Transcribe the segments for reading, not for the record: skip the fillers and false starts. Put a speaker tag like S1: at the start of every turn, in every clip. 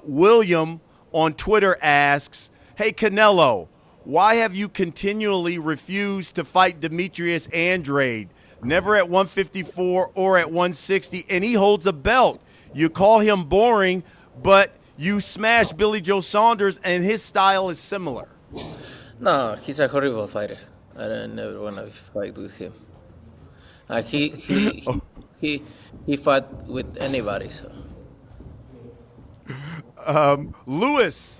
S1: William on Twitter asks, "Hey Canelo, why have you continually refused to fight Demetrius Andrade? Never at 154 or at 160, and he holds a belt. You call him boring, but you smash Billy Joe Saunders, and his style is similar."
S2: No, he's a horrible fighter. I don't never want to fight with him. He fought with anybody. So
S1: Lewis.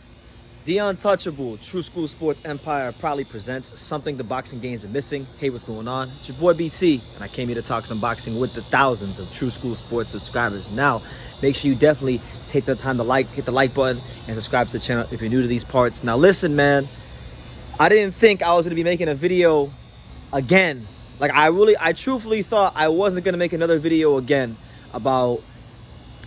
S3: The Untouchable True School Sports Empire proudly presents something the boxing games are missing. Hey, what's going on? It's your boy BT, and I came here to talk some boxing with the thousands of True School Sports subscribers. Now, make sure you definitely take the time to hit the like button and subscribe to the channel if you're new to these parts. Now, listen, man, I didn't think I was going to be making a video again. Like, I truthfully thought I wasn't going to make another video again about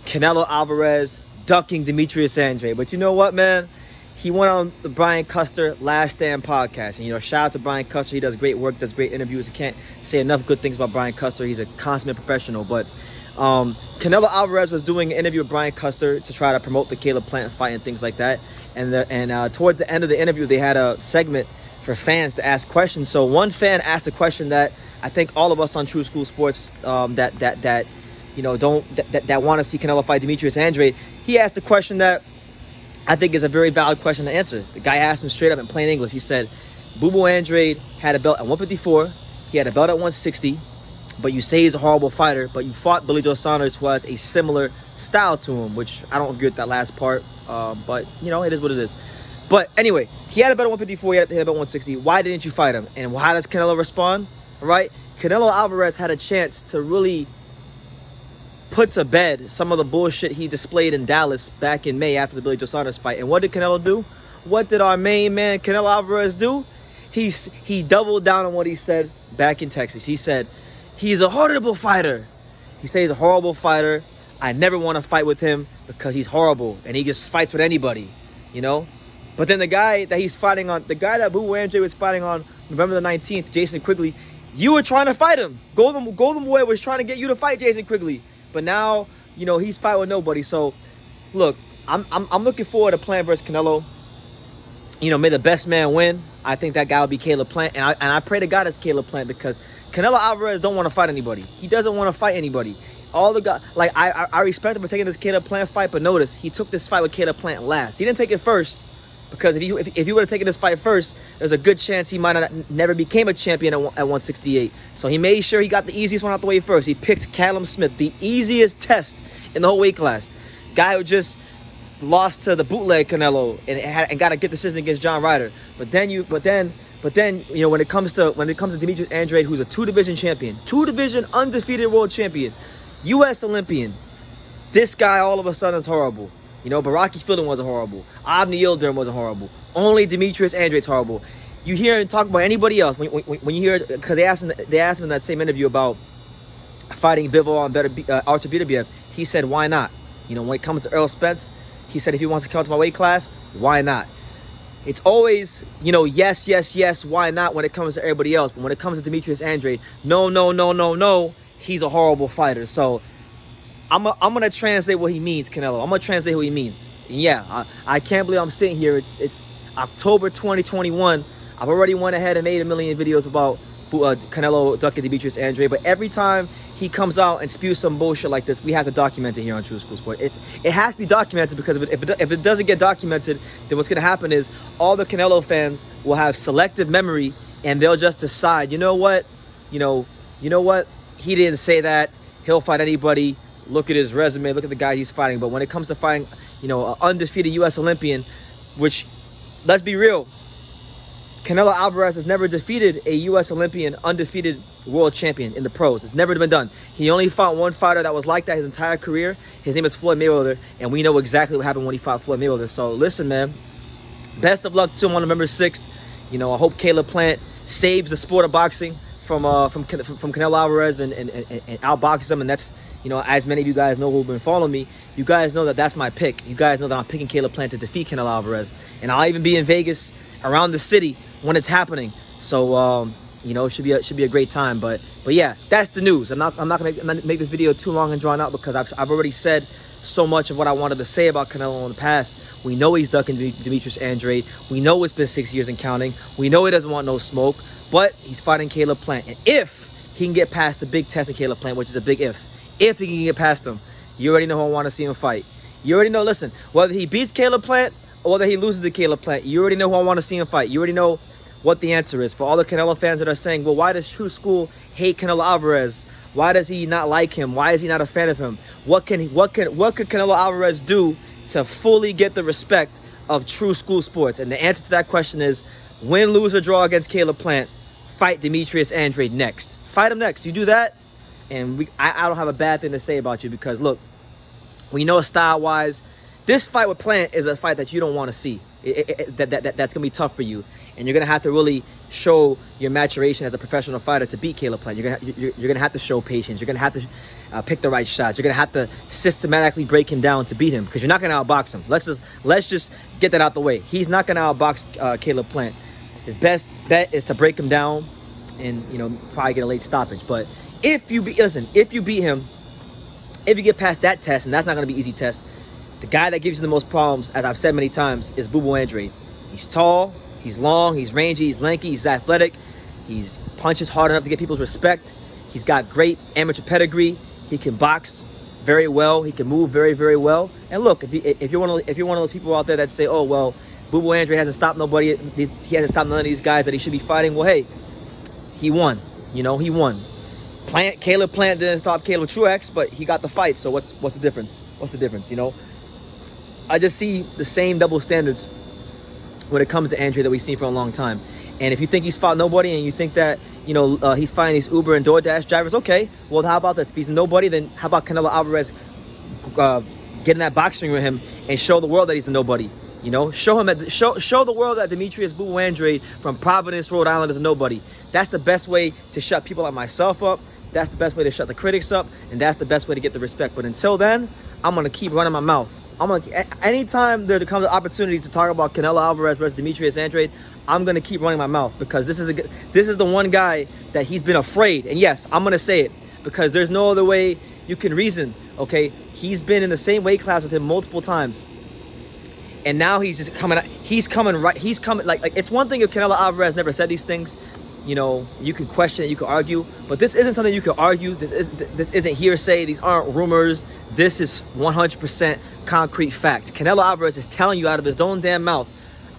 S3: Canelo Alvarez ducking Demetrius Andrade. But you know what, man? He went on the Brian Custer Last Stand podcast. And, shout out to Brian Custer. He does great work, does great interviews. I can't say enough good things about Brian Custer. He's a consummate professional. But Canelo Alvarez was doing an interview with Brian Custer to try to promote the Caleb Plant fight and things like that. And towards the end of the interview, they had a segment for fans to ask questions. So one fan asked a question that I think all of us on True School Sports that want to see Canelo fight Demetrius Andrade, he asked a question that I think is a very valid question to answer. The guy asked him straight up in plain English. He said, Boo Andrade had a belt at 154. He had a belt at 160. But you say he's a horrible fighter. But you fought Billy Joe Saunders, who has a similar style to him, which I don't agree with that last part. But, it is what it is. But anyway, he had a belt at 154. He had a belt at 160. Why didn't you fight him? And how does Canelo respond? All right? Canelo Alvarez had a chance to really put to bed some of the bullshit he displayed in Dallas back in May after the Billy Joe Saunders fight. And what did Canelo do? What did our main man Canelo Alvarez do? He doubled down on what he said back in Texas. He said, he's a horrible fighter. He said he's a horrible fighter. I never want to fight with him because he's horrible and he just fights with anybody, But then the guy that he's fighting on, the guy that Boo Andrade was fighting on November the 19th, Jason Quigley, you were trying to fight him. Golden Boy was trying to get you to fight Jason Quigley. But now, he's fighting with nobody. So, look, I'm looking forward to Plant versus Canelo. May the best man win. I think that guy will be Caleb Plant. And I pray to God it's Caleb Plant because Canelo Alvarez don't want to fight anybody. He doesn't want to fight anybody. All the guys, like, I respect him for taking this Caleb Plant fight, but notice, he took this fight with Caleb Plant last. He didn't take it first. Because if he would have taken this fight first, there's a good chance he might not never became a champion at 168. So he made sure he got the easiest one out the way first. He picked Callum Smith, the easiest test in the whole weight class. Guy who just lost to the bootleg Canelo and got to get the decision against John Ryder. But then when it comes to Demetrius Andrade, who's a two-division champion, two-division undefeated world champion, U.S. Olympian, this guy all of a sudden is horrible. Baraki Fielding wasn't horrible. Avni Yildirim wasn't horrible. Only Demetrius Andrade's horrible. You hear him talk about anybody else when you hear, because they asked him in that same interview about fighting Bivol and Artur Beterbiev. He said, why not? When it comes to Earl Spence, he said, if he wants to come to my weight class, why not? It's always, yes, why not when it comes to everybody else. But when it comes to Demetrius Andrade, no, he's a horrible fighter. So I'm gonna translate what he means, Canelo. I'm gonna translate what he means. And yeah, I can't believe I'm sitting here. It's October 2021. I've already went ahead and made a million videos about Canelo ducking Demetrius Andrade. But every time he comes out and spews some bullshit like this, we have to document it here on True School Sport. It has to be documented because if it doesn't get documented, then what's gonna happen is all the Canelo fans will have selective memory and they'll just decide, you know what, he didn't say that. He'll fight anybody. Look at his resume. Look at the guy he's fighting. But when it comes to fighting, an undefeated U.S. Olympian, which, let's be real, Canelo Alvarez has never defeated a U.S. Olympian undefeated world champion in the pros. It's never been done. He only fought one fighter that was like that his entire career. His name is Floyd Mayweather, and we know exactly what happened when he fought Floyd Mayweather. So listen, man, best of luck to him on November 6th. I hope Caleb Plant saves the sport of boxing from Canelo Alvarez and outboxes him, and that's, as many of you guys know who've been following me, you guys know that that's my pick. You guys know that I'm picking Caleb Plant to defeat Canelo Alvarez. And I'll even be in Vegas around the city when it's happening. So, it should be a great time. But yeah, that's the news. I'm not gonna make this video too long and drawn out because I've already said so much of what I wanted to say about Canelo in the past. We know he's ducking Demetrius Andrade. We know it's been 6 years and counting. We know he doesn't want no smoke, but he's fighting Caleb Plant. And if he can get past the big test of Caleb Plant, which is a big if he can get past him, you already know who I want to see him fight. You already know, listen, whether he beats Caleb Plant or whether he loses to Caleb Plant, you already know who I want to see him fight. You already know what the answer is. For all the Canelo fans that are saying, well, why does True School hate Canelo Alvarez? Why does he not like him? Why is he not a fan of him? What could Canelo Alvarez do to fully get the respect of True School Sports? And the answer to that question is win, lose, or draw against Caleb Plant. Fight Demetrius Andrade next. Fight him next. You do that, and I don't have a bad thing to say about you, because look, we know style-wise, this fight with Plant is a fight that you don't want to see. That's going to be tough for you. And you're going to have to really show your maturation as a professional fighter to beat Caleb Plant. You're going to have to show patience. You're going to have to pick the right shots. You're going to have to systematically break him down to beat him, because you're not going to outbox him. Let's just get that out the way. He's not going to outbox Caleb Plant. His best bet is to break him down and, probably get a late stoppage. But if you beat him, if you get past that test, and that's not going to be an easy test, the guy that gives you the most problems, as I've said many times, is Boo Andrade. He's tall, he's long, he's rangy, he's lanky, he's athletic. He punches hard enough to get people's respect. He's got great amateur pedigree. He can box very well. He can move very, very well. And look, if you're one of those people out there that say, oh, well, Boo Andrade hasn't stopped nobody. He hasn't stopped none of these guys that he should be fighting. Well, hey, he won. He won. Caleb Plant didn't stop Caleb Truex, but he got the fight. So what's the difference? What's the difference, I just see the same double standards when it comes to Andrade that we've seen for a long time. And if you think he's fought nobody, and you think that, he's fighting these Uber and DoorDash drivers, okay, well, how about that? If he's nobody, then how about Canelo Alvarez get in that boxing ring with him and show the world that he's a nobody? Show the world that Demetrius Boo Andrade from Providence, Rhode Island is a nobody. That's the best way to shut people like myself up. That's the best way to shut the critics up, and that's the best way to get the respect. But until then, I'm gonna keep running my mouth. Anytime there comes an opportunity to talk about Canelo Alvarez versus Demetrius Andrade, I'm gonna keep running my mouth, because this is the one guy that he's been afraid. And yes, I'm gonna say it, because there's no other way you can reason. Okay, he's been in the same weight class with him multiple times, and now he's just coming. He's coming right. He's coming like it's one thing if Canelo Alvarez never said these things. You can question it, you can argue, but this isn't something you can argue. This isn't hearsay. These aren't rumors. This is 100% concrete fact. Canelo Alvarez is telling you out of his own damn mouth,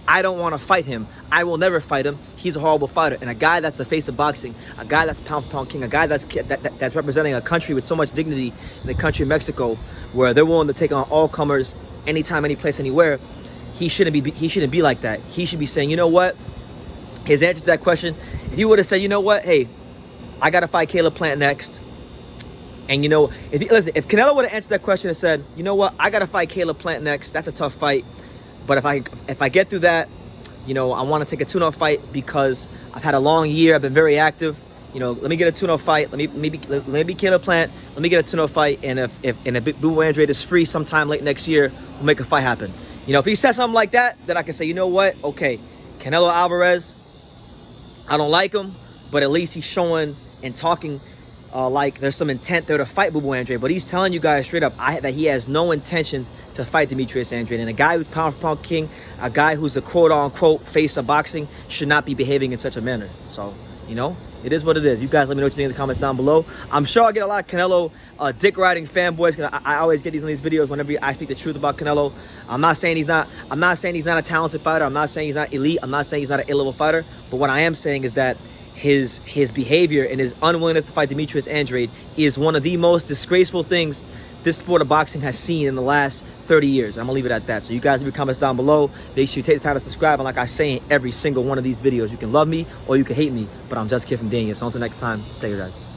S3: I don't want to fight him. I will never fight him. He's a horrible fighter. And a guy that's the face of boxing, a guy that's pound for pound king, a guy that's representing a country with so much dignity in the country of Mexico, where they're willing to take on all comers anytime, any place, anywhere. He shouldn't be like that. He should be saying, you know what? His answer to that question, if he would have said, you know what, hey, I got to fight Caleb Plant next. And if Canelo would have answered that question and said, you know what, I got to fight Caleb Plant next. That's a tough fight. But if I get through that, I want to take a tune-up fight because I've had a long year. I've been very active. Let me get a tune-up fight. Let me be Caleb Plant. Let me get a tune-up fight. And if Boo Andrade is free sometime late next year, we'll make a fight happen. If he says something like that, then I can say, you know what, okay, Canelo Alvarez, I don't like him, but at least he's showing and talking like there's some intent there to fight Boo Andrade. But he's telling you guys straight up that he has no intentions to fight Demetrius Andrade. And a guy who's pound for pound king, a guy who's the quote-unquote face of boxing, should not be behaving in such a manner. So, it is what it is. You guys let me know what you think in the comments down below. I'm sure I get a lot of Canelo dick-riding fanboys, because I always get these in these videos whenever I speak the truth about Canelo. I'm not saying he's not a talented fighter. I'm not saying he's not elite. I'm not saying he's not an A-level fighter. But what I am saying is that his behavior and his unwillingness to fight Demetrius Andrade is one of the most disgraceful things this sport of boxing has seen in the last 30 years. I'm gonna leave it at that. So you guys leave your comments down below. Make sure you take the time to subscribe. And like I say in every single one of these videos, you can love me or you can hate me, but I'm just Kid from Daniel. So until next time, take care, guys.